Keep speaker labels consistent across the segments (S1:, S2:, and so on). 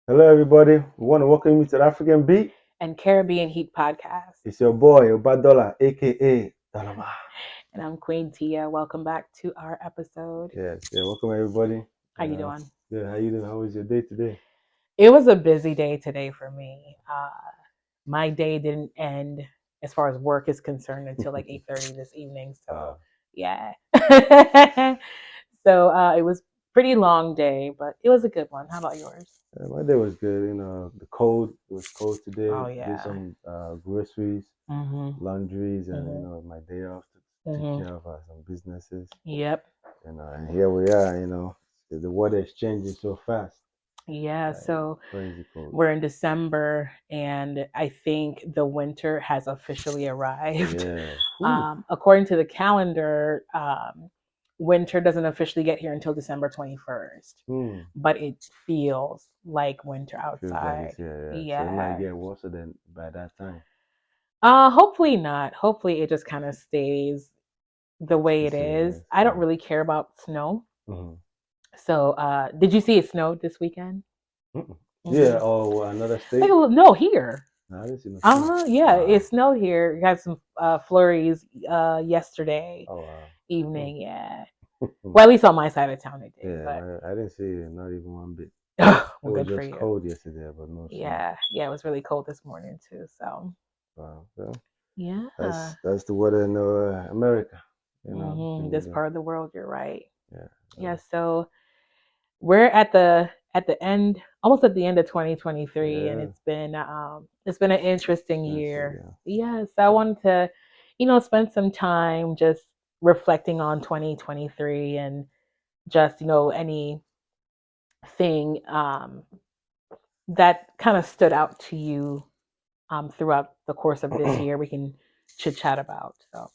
S1: Hello, everybody. We want to welcome you to the African Beat.
S2: And Caribbean Heat Podcast.
S1: It's your boy, Obadola, aka Donama.
S2: And I'm Queen Teah. Welcome back to our episode.
S1: Yes, welcome everybody.
S2: How you doing?
S1: Good. How you doing? How was your day today?
S2: It was a busy day today for me. My day didn't end as far as work is concerned until like 8:30 this evening. So yeah. So it was pretty long day, but it was a good one. How about yours?
S1: My day was good. The cold. It was cold today.
S2: Oh
S1: Did
S2: yeah.
S1: some groceries, laundries, and my day off to take care of some businesses.
S2: Yep.
S1: And here we are. The weather is changing so fast.
S2: Yeah, so
S1: Crazy cold.
S2: we're in December, and I think the winter has officially arrived.
S1: Yeah.
S2: According to the calendar, winter doesn't officially get here until December 21st, but it feels like winter
S1: Feels like
S2: outside.
S1: it's here, yeah. So it
S2: Yeah.
S1: might get worse than by that time.
S2: Hopefully not. Hopefully it just kind of stays the way it is. I don't really care about snow. So, did you see it snowed this weekend?
S1: Yeah. Oh, another state.
S2: Like, no, here.
S1: No, I didn't see no snow.
S2: Yeah, it snowed here. We got some flurries yesterday
S1: Oh wow.
S2: evening. Yeah. Well, at least on my side of town it did.
S1: Yeah, I didn't see it, not even one bit.
S2: Well,
S1: It was
S2: good for
S1: just
S2: you.
S1: cold yesterday, but no snow.
S2: Yeah, it was really cold this morning too. So
S1: Wow. Well,
S2: yeah,
S1: that's the weather in America.
S2: this part of the world. You're right.
S1: Yeah.
S2: Yeah. So we're at the end, almost at the end of 2023, and
S1: Yeah.
S2: it's been an interesting year.
S1: Yeah.
S2: Yeah. So I wanted to, spend some time just reflecting on 2023 and just anything that kind of stood out to you throughout the course of this year. We can chit chat about. So,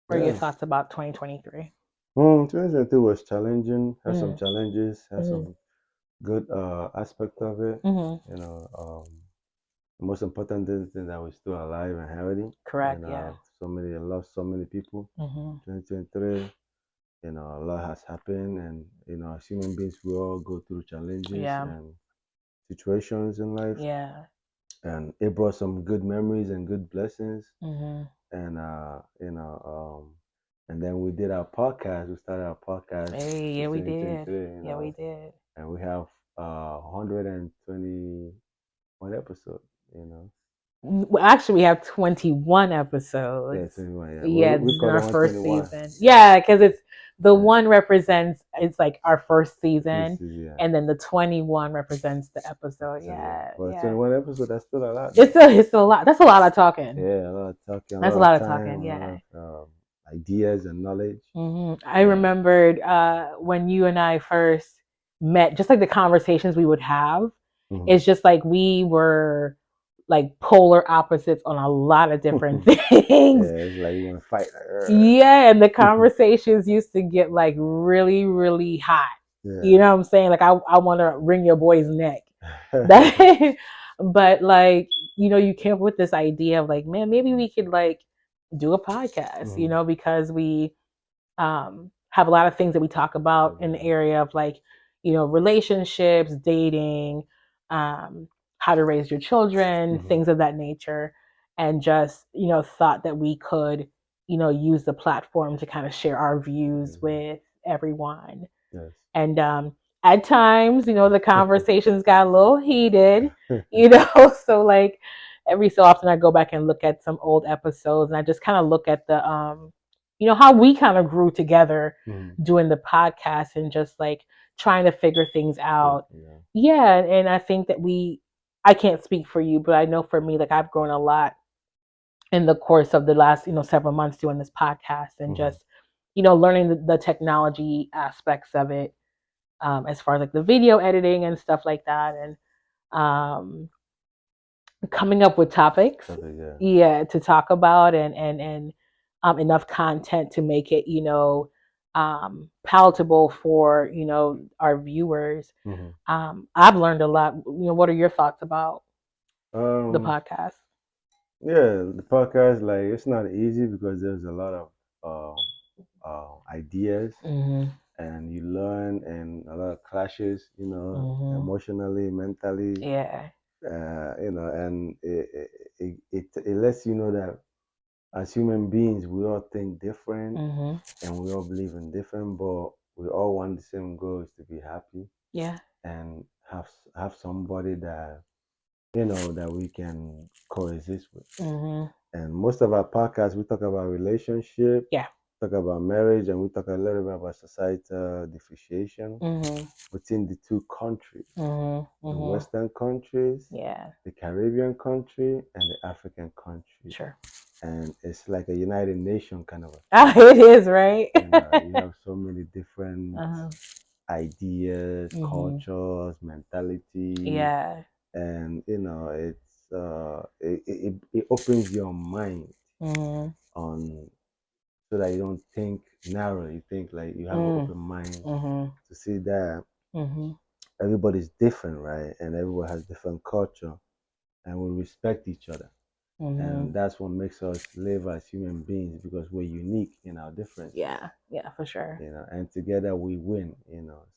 S2: what are your thoughts about 2023?
S1: 2022 was challenging. Had some challenges. Had some good aspect of it. The most important thing is that we're still alive and healthy.
S2: Correct. Yeah.
S1: I lost so many people. 2023. A lot has happened, and as human beings, we all go through challenges and situations in life.
S2: Yeah.
S1: And it brought some good memories and good blessings. And and then we did our podcast. We started our podcast.
S2: Hey, yeah, we did.
S1: Yeah,
S2: we did.
S1: And we have 121 episodes.
S2: Well, actually, we have 21 episodes.
S1: Yeah, 21. Yeah,
S2: Yeah,
S1: we
S2: this is
S1: call
S2: our
S1: it
S2: first
S1: 121.
S2: season. Yeah, because it's the one represents it's like our first season, and then the 21 represents the episode. Yeah,
S1: Well, 21 episodes. That's still a lot.
S2: It's a lot. That's a lot of talking.
S1: Yeah, a lot of talking.
S2: That's a lot of talking. Yeah.
S1: A lot of, ideas and knowledge.
S2: I remembered when you and I first met, just like the conversations we would have. It's just like we were like polar opposites on a lot of different things.
S1: Yeah, it's like you want to fight.
S2: Yeah, and the conversations used to get like really, really hot. Yeah. You know what I'm saying? Like I want to wring your boy's neck. But like, you came up with this idea of like, man, maybe we could like do a podcast, because we have a lot of things that we talk about in the area of like, relationships, dating, how to raise your children, things of that nature, and just, thought that we could, use the platform to kind of share our views with everyone. Yes. And at times, the conversations got a little heated, so like every so often I go back and look at some old episodes and I just kind of look at the how we kind of grew together doing the podcast and just like trying to figure things out. Yeah. And I think that I can't speak for you, but I know for me, like I've grown a lot in the course of the last, several months doing this podcast and just, learning the technology aspects of it, as far as like the video editing and stuff like that. And, coming up with topics, to talk about and enough content to make it, palatable for, our viewers. I've learned a lot. What are your thoughts about the podcast?
S1: Yeah, the podcast, like, it's not easy because there's a lot of ideas and you learn, and a lot of clashes, emotionally, mentally.
S2: Yeah.
S1: And it lets you know that as human beings, we all think different, and we all believe in different, but we all want the same goal, is to be happy.
S2: Yeah.
S1: And have somebody that that we can coexist with. And most of our podcasts, we talk about relationship,
S2: yeah,
S1: talk about marriage, and we talk a little bit about societal differentiation within the two countries, the Western countries, the Caribbean country, and the African country.
S2: Sure.
S1: And it's like a United Nation kind of a
S2: thing. It is, right?
S1: you have so many different ideas, cultures, mentality.
S2: Yeah.
S1: And it opens your mind on, so that you don't think narrow. You think like you have an open mind to see that everybody's different, right? And everyone has different culture, and we respect each other. And that's what makes us live as human beings, because we're unique in our difference.
S2: Yeah, for sure.
S1: And together we win.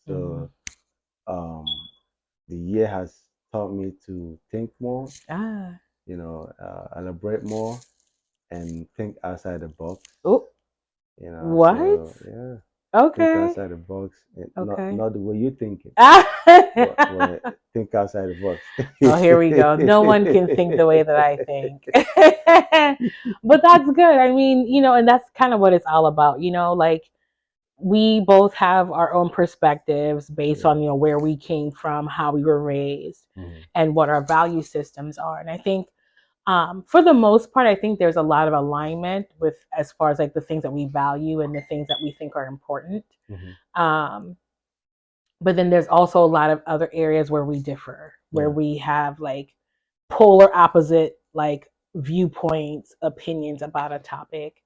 S1: So the year has taught me to think more, elaborate more, and think outside the box.
S2: Oh,
S1: what? So yeah.
S2: Okay.
S1: Think outside the box, not the way you're thinking. But think outside the box.
S2: Oh, here we go. No one can think the way that I think. But that's good. I mean, and that's kind of what it's all about. Like we both have our own perspectives based on, where we came from, how we were raised, and what our value systems are. And I think for the most part, I think there's a lot of alignment with as far as like the things that we value and the things that we think are important. But then there's also a lot of other areas where we differ, where we have like polar opposite like viewpoints, opinions about a topic.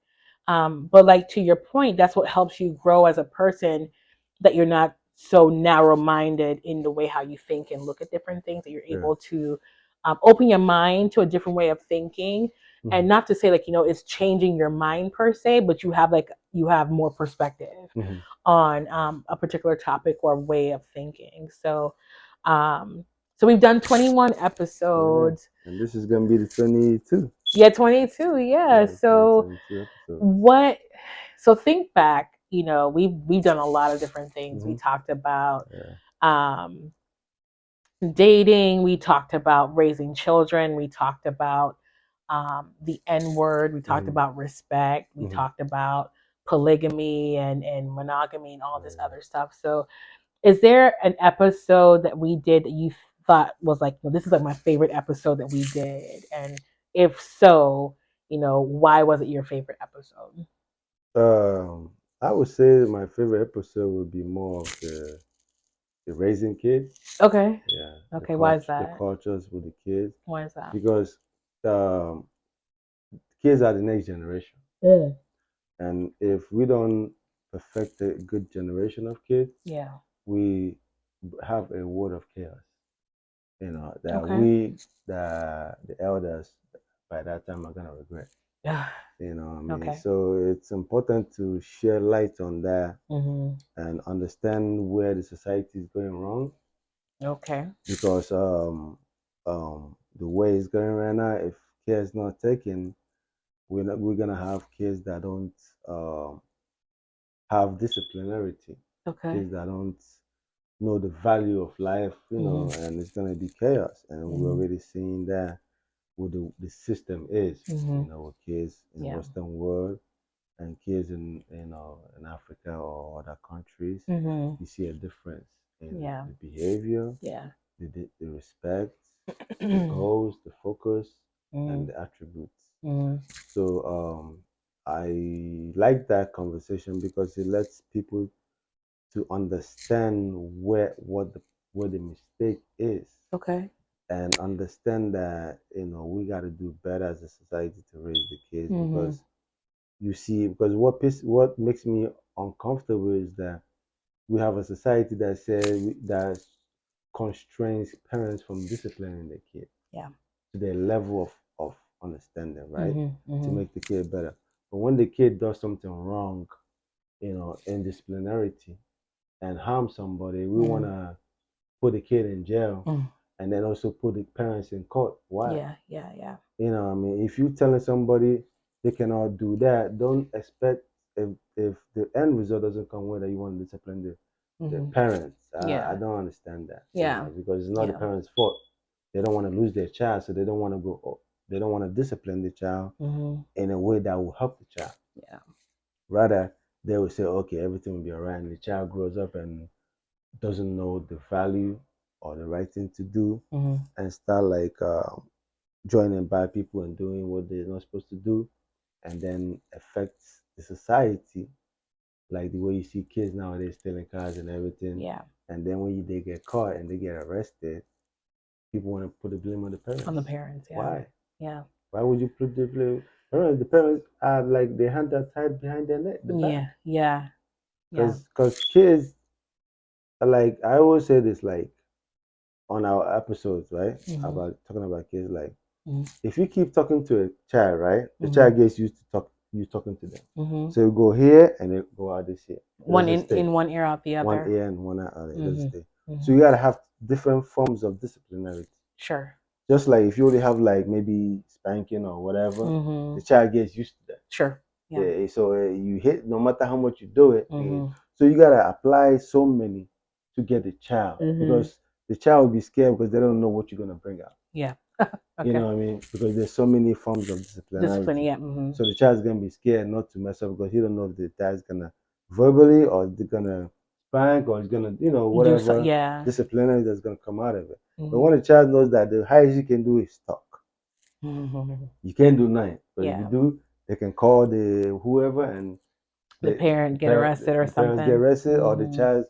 S2: But like to your point, that's what helps you grow as a person, that you're not so narrow minded in the way how you think and look at different things, that you're able to open your mind to a different way of thinking. And not to say like, it's changing your mind per se, but you have more perspective on a particular topic or way of thinking. So we've done 21 episodes.
S1: And this is gonna be the 22.
S2: Yeah, 22. Yeah. So so think back, we've done a lot of different things. We talked about dating, we talked about raising children, we talked about the N word, we talked about respect, we talked about polygamy and monogamy and all this other stuff. So is there an episode that we did that you thought was like, this is like my favorite episode that we did? And if so, why was it your favorite episode?
S1: I would say my favorite episode would be more of the raising kids.
S2: Okay.
S1: Yeah.
S2: Okay. Why is that?
S1: The cultures with the kids.
S2: Why is that?
S1: Because kids are the next generation. And if we don't perfect a good generation of kids, we have a world of chaos. That the elders by that time are gonna regret. What I mean? So it's important to share light on that and understand where the society is going wrong. Because the way it's going right now, if care is not taken, we're gonna have kids that don't have disciplinarity. Kids that don't know the value of life, and it's gonna be chaos. And we're already seeing that what the system is, with kids in the Western world and kids in Africa or other countries. You see a difference in the behavior, the respect, the goals, the focus, and the attributes. So I like that conversation because it lets people to understand where the mistake is. And understand that we got to do better as a society to raise the kids. Because what makes me uncomfortable is that we have a society that constrains parents from disciplining their kid to their level of understanding, right? To make the kid better. But when the kid does something wrong, indisciplinarity, and harm somebody, we want to put the kid in jail and then also put the parents in court. Why?
S2: Yeah.
S1: You know, I mean, if you telling somebody they cannot do that, don't expect if the end result doesn't come whether you want to discipline the parents. I don't understand that.
S2: Yeah.
S1: Because it's not the parents' fault. They don't want to lose their child, so they don't want to go. They don't want to discipline the child in a way that will help the child.
S2: Yeah.
S1: Rather, they will say, okay, everything will be alright, and the child grows up and doesn't know the value or the right thing to do, and start like joining bad people and doing what they're not supposed to do, and then affects the society, like the way you see kids nowadays stealing cars and everything.
S2: Yeah.
S1: And then when they get caught and they get arrested, people want to put the blame on the parents.
S2: On the parents, yeah.
S1: Why?
S2: Yeah.
S1: Why would you put the blame? The parents are like their hands are tied behind their neck, the back.
S2: Yeah.
S1: Because kids, like I always say this, like on our episodes, right? About talking about kids, like if you keep talking to a child, right, the child gets used to you talking to them. So you go here and they go out this here.
S2: One in one ear out the other.
S1: One ear and one out the other. Stay. So you gotta have different forms of disciplinarity.
S2: Sure.
S1: Just like if you only have like maybe spanking or whatever, the child gets used to that.
S2: Sure. Yeah.
S1: So you hit no matter how much you do it. So you gotta apply so many to get the child because the child will be scared because they don't know what you're gonna bring out.
S2: Yeah.
S1: Okay. You know what I mean? Because there's so many forms of disciplinarity.
S2: Yeah.
S1: So the child's gonna be scared not to mess up because he don't know if the dad's gonna verbally or they're gonna spank or he's gonna, whatever disciplinary that's gonna come out of it. But when the child knows that the highest you can do is talk. You can't do nothing. But if you do, they can call the whoever and
S2: the parent get arrested or something.
S1: Parents get arrested or the child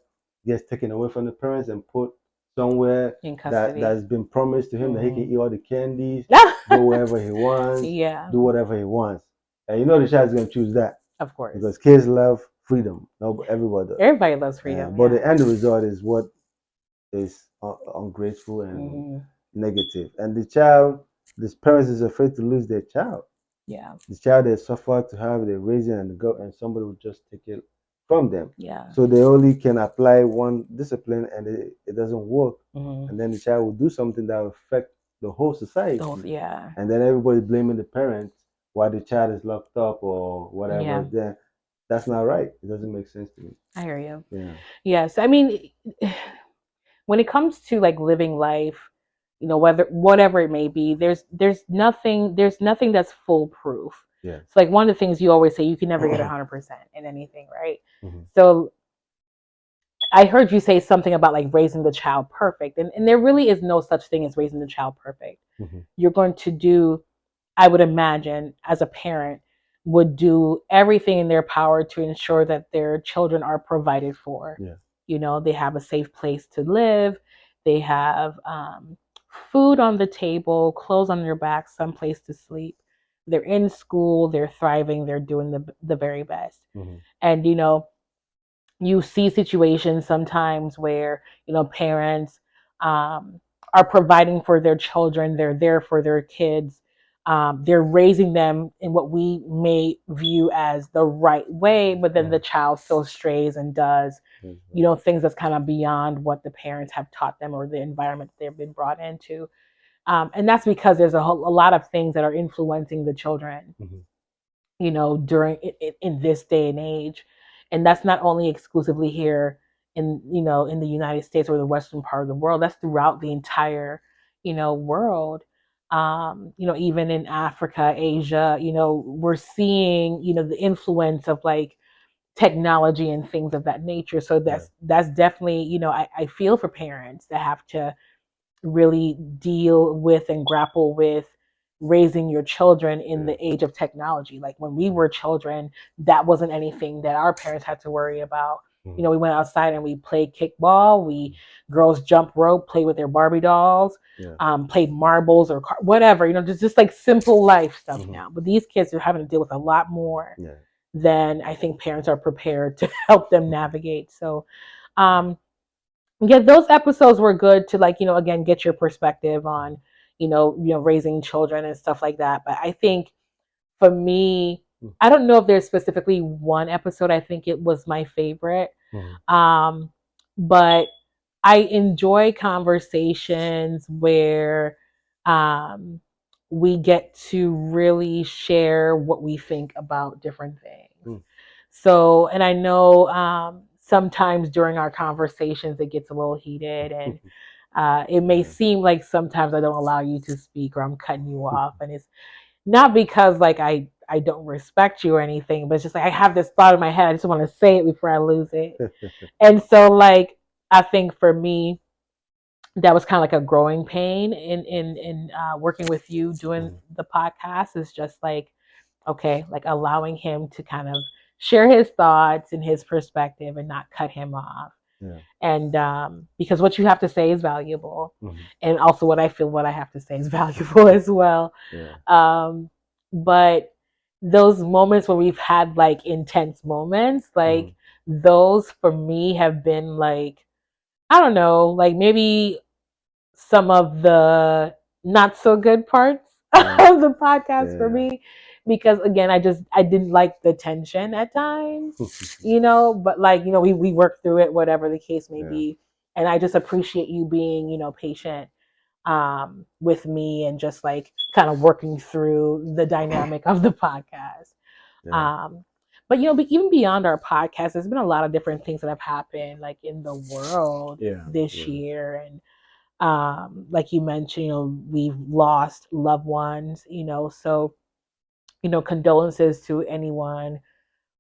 S1: gets taken away from the parents and put somewhere that's been promised to him that he can eat all the candies, go wherever he wants, do whatever he wants. And the child's gonna choose that.
S2: Of course.
S1: Because kids love freedom. No, everybody does.
S2: Everybody loves freedom.
S1: But the end result is what is ungrateful and negative. And this parents is afraid to lose their child.
S2: Yeah.
S1: The child they suffer to have the raising and somebody will just take it from them.
S2: Yeah.
S1: So they only can apply one discipline and it doesn't work. And then the child will do something that will affect the whole society. And then everybody's blaming the parents while the child is locked up or whatever. Yeah. Then that's not right. It doesn't make sense to me.
S2: I hear you.
S1: Yeah.
S2: Yes. I mean, when it comes to like living life, whatever it may be, there's nothing that's foolproof.
S1: Yeah.
S2: It's like one of the things you always say, you can never get 100% in anything, right? So I heard you say something about like raising the child perfect, and there really is no such thing as raising the child perfect. You're going to do, I would imagine, as a parent, would do everything in their power to ensure that their children are provided for.
S1: Yeah.
S2: They have a safe place to live. They have food on the table, clothes on their back, some place to sleep. They're in school, they're thriving, they're doing the very best. And you see situations sometimes where parents are providing for their children, they're there for their kids, they're raising them in what we may view as the right way, but then the child still strays and does things that's kind of beyond what the parents have taught them or the environment they've been brought into. And that's because there's a lot of things that are influencing the children, during in this day and age. And that's not only exclusively here in the United States or the Western part of the world. That's throughout the entire world. Even in Africa, Asia, we're seeing the influence of like technology and things of that nature. So that's definitely I feel for parents that have to really deal with and grapple with raising your children in the age of technology. Like when we were children, that wasn't anything that our parents had to worry about. We went outside and we played kickball. We girls jump rope, play with their Barbie dolls, played marbles or whatever. Just like simple life stuff now. But these kids are having to deal with a lot more than I think parents are prepared to help them navigate. So, those episodes were good to like again get your perspective on raising children and stuff like that. But I think for me, I don't know if there's specifically one episode I think it was my favorite. but I enjoy conversations where um, we get to really share what we think about different things. So, and I know sometimes during our conversations it gets a little heated, and it may seem like sometimes I don't allow you to speak or I'm cutting you off, and it's not because like I don't respect you or anything, but it's just like I have this thought in my head. I just want to say it before I lose it. And so like I think for me that was kind of like a growing pain in working with you doing the podcast is just like okay, like allowing him to kind of share his thoughts and his perspective and not cut him off. Yeah. And because what you have to say is valuable, and also what I feel what I have to say is valuable as well. Yeah. But those moments where we've had like intense moments, like those for me have been like I don't know, like maybe some of the not so good parts of the podcast for me because again I didn't like the tension at times, but like we worked through it whatever the case may be, and I just appreciate you being patient with me and just like kind of working through the dynamic of the podcast. But even beyond our podcast, there's been a lot of different things that have happened like in the world this year, and like you mentioned, we've lost loved ones, so, condolences to anyone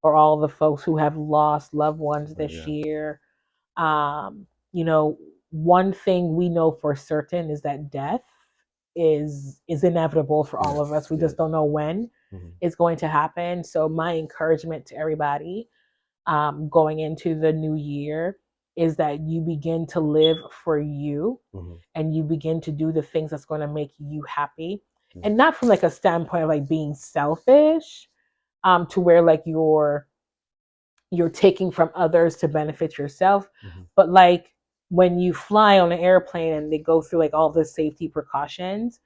S2: or all the folks who have lost loved ones this year. You know, one thing we know for certain is that death is inevitable for all of us. We just don't know when it's going to happen. So my encouragement to everybody going into the new year is that you begin to live for you and you begin to do the things that's going to make you happy, and not from like a standpoint of like being selfish to where like you're taking from others to benefit yourself, but like when you fly on an airplane and they go through like all the safety precautions,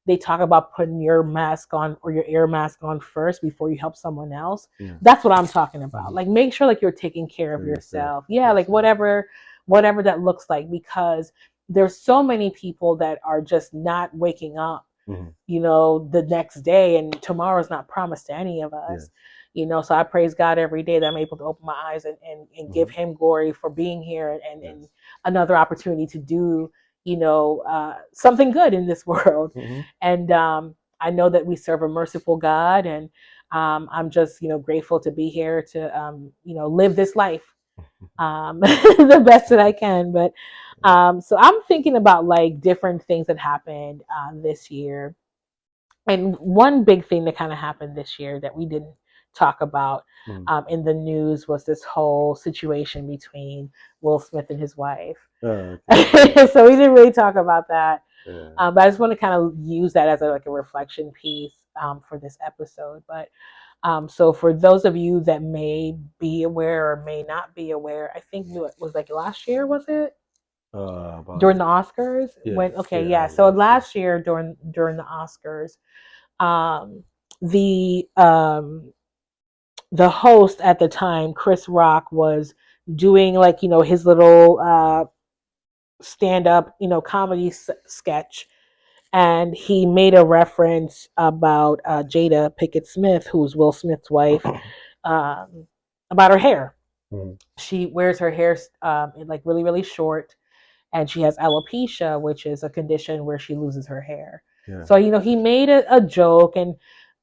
S2: they talk about putting your mask on or your air mask on first before you help someone else. That's what I'm talking about. Like make sure like you're taking care of yourself. Yeah, like whatever that looks like, because there's so many people that are just not waking up the next day, and tomorrow's not promised to any of us. So I praise God every day that I'm able to open my eyes and give him glory for being here and another opportunity to do something good in this world. And I know that we serve a merciful God, and I'm just grateful to be here to live this life the best that I can. But so I'm thinking about like different things that happened this year. And one big thing that kind of happened this year that we didn't talk about in the news was this whole situation between Will Smith and his wife. So we didn't really talk about that. But I just want to kind of use that as like a reflection piece for this episode. But so for those of you that may be aware or may not be aware, I think it was like last year, was it? During the Oscars? So last year during the Oscars, um, the um, the host at the time, Chris Rock, was doing like his little stand up comedy sketch, and he made a reference about Jada Pinkett Smith, who's Will Smith's wife, about her hair. She wears her hair like really really short, and she has alopecia, which is a condition where she loses her hair. So he made a joke, and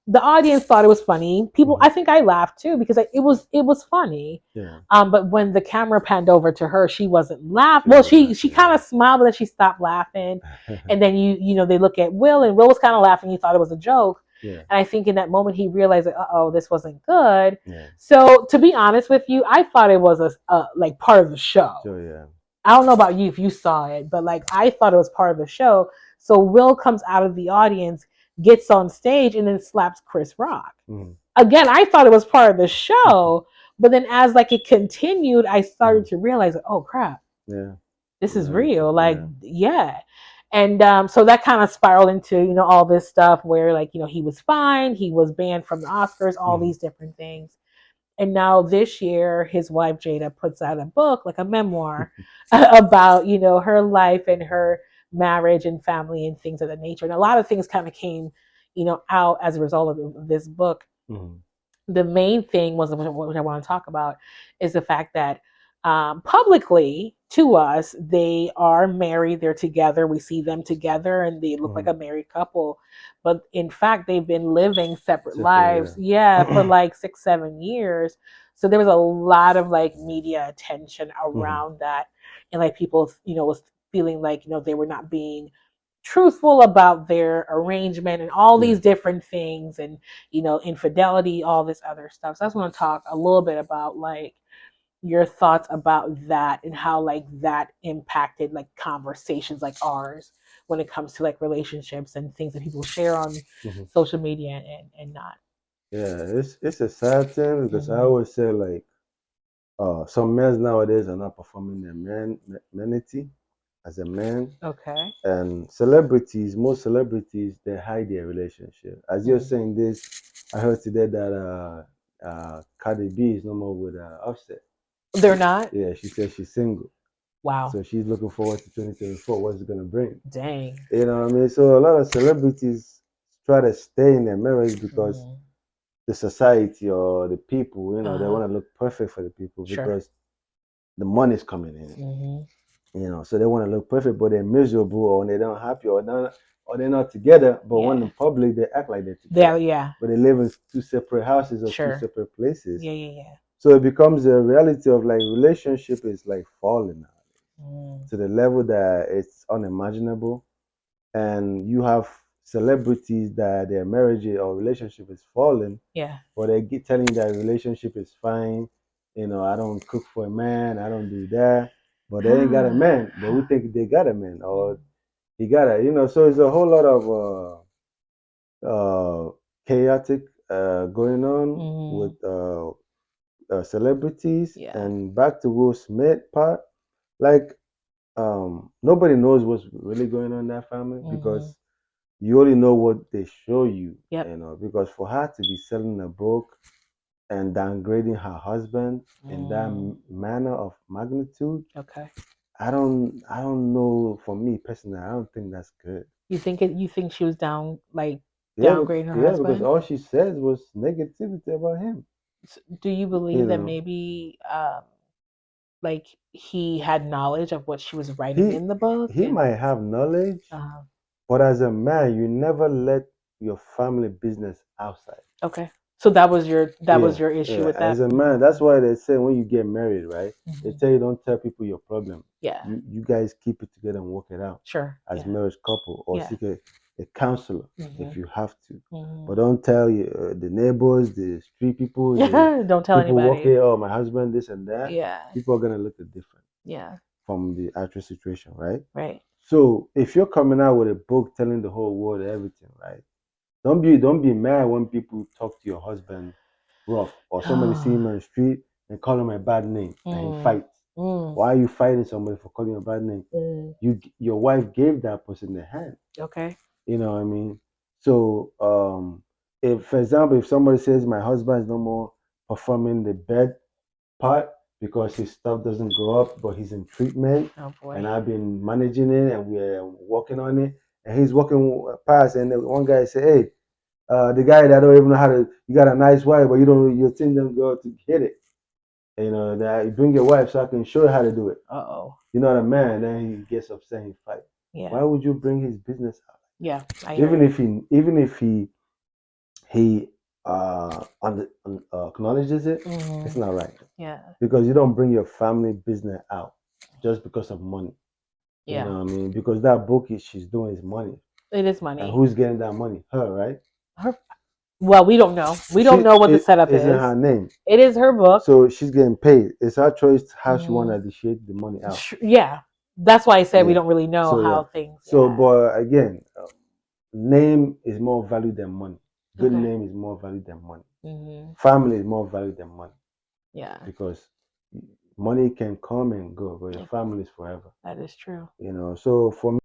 S2: the audience thought it was funny. People, I think I laughed too because it was funny. But when the camera panned over to her, she wasn't laughing. Well, she kind of smiled, but then she stopped laughing. And then they look at Will, and Will was kind of laughing. He thought it was a joke. And I think in that moment he realized, oh, this wasn't good. So to be honest with you, I thought it was a like part of the show. I don't know about you if you saw it, but like I thought it was part of the show. So Will comes out of the audience, gets on stage, and then slaps Chris Rock. Again, I thought it was part of the show, but then as like it continued, I started to realize, oh crap, this is real. Like, and so that kind of spiraled into all this stuff where like he was fined, he was banned from the Oscars, all these different things. And now this year, his wife Jada puts out a book, like a memoir, about her life and her marriage and family and things of that nature. And a lot of things kind of came, out as a result of this book. Mm-hmm. The main thing was what I want to talk about is the fact that publicly to us they are married, they're together, we see them together and they look like a married couple, but in fact they've been living separate lives for like 6-7 years. So there was a lot of like media attention around that, and like people was feeling like they were not being truthful about their arrangement and all these different things, and infidelity, all this other stuff. So I just want to talk a little bit about like your thoughts about that and how like that impacted like conversations like ours when it comes to like relationships and things that people share on social media and not.
S1: Yeah, it's a sad thing because I always say like some men nowadays are not performing their manity as a man.
S2: Okay.
S1: And most celebrities, they hide their relationship. As you're saying this, I heard today that Cardi B is no more with Offset.
S2: They're not?
S1: Yeah, she says she's single.
S2: Wow.
S1: So she's looking forward to 2024. What's it gonna bring?
S2: Dang.
S1: You know what I mean? So a lot of celebrities try to stay in their marriage because the society or the people, they want to look perfect for the people because the money's coming in. So they want to look perfect, but they're miserable or they're not happy or they're not together. But when in public, they act like they're together. But they live in two separate houses or two separate places. So it becomes a reality of like relationship is like falling out to the level that it's unimaginable. And you have celebrities that their marriage or relationship is falling.
S2: Yeah.
S1: But they get telling you that relationship is fine. I don't cook for a man, I don't do that. But they ain't got a man. But we think they got a man or he got a. So it's a whole lot of chaotic going on with celebrities. And back to Will Smith part, like nobody knows what's really going on in that family because you only know what they show you. Because for her to be selling a book and downgrading her husband in that manner of magnitude.
S2: Okay.
S1: I don't know. For me personally, I don't think that's good.
S2: You think she was downgrading her husband?
S1: Because all she said was negativity about him.
S2: Do you believe that maybe like he had knowledge of what she was writing in the book?
S1: He might have knowledge, but as a man, you never let your family business outside.
S2: Okay. So that was your issue with that?
S1: As a man, that's why they say when you get married, right? They tell you don't tell people your problem.
S2: Yeah.
S1: You guys keep it together and work it out.
S2: Sure.
S1: As marriage couple or seek a counselor if you have to. But don't tell the neighbors, the street people,
S2: don't tell
S1: people
S2: anybody.
S1: Working, oh, my husband, this and that.
S2: Yeah.
S1: People are gonna look at different.
S2: Yeah.
S1: From the actual situation, right?
S2: Right.
S1: So if you're coming out with a book telling the whole world everything, right? Don't be mad when people talk to your husband rough or somebody see him on the street and call him a bad name and he fights. Why are you fighting somebody for calling you a bad name? Your wife gave that person the hand.
S2: Okay.
S1: You know what I mean? So if for example if somebody says my husband is no more performing the bed part because his stuff doesn't go up, but he's in treatment.
S2: Oh boy.
S1: And I've been managing it and we're working on it. And he's walking past and one guy say, hey, the guy that don't even know how to, you got a nice wife, but you're telling them go to hit it. That you bring your wife so I can show you how to do it.
S2: Uh-oh.
S1: You're not a man, then he gets upset and he fight.
S2: Yeah.
S1: Why would you bring his business out?
S2: Yeah.
S1: Even if he acknowledges it, it's not right.
S2: Yeah.
S1: Because you don't bring your family business out just because of money. Yeah. You know what I mean? Because that book she's doing is money.
S2: It is money.
S1: And who's getting that money? Her, right?
S2: Her. Well, we don't know. We don't know what the setup is.
S1: It's in her name.
S2: It is her book.
S1: So she's getting paid. It's her choice how she want to initiate the money out.
S2: Yeah. That's why I said we don't really know how things.
S1: So, but again, name is more valued than money. Good name is more valued than money. Family is more valued than money. Yeah. Because money can come and go, but your family is forever.
S2: That is true.
S1: So for me,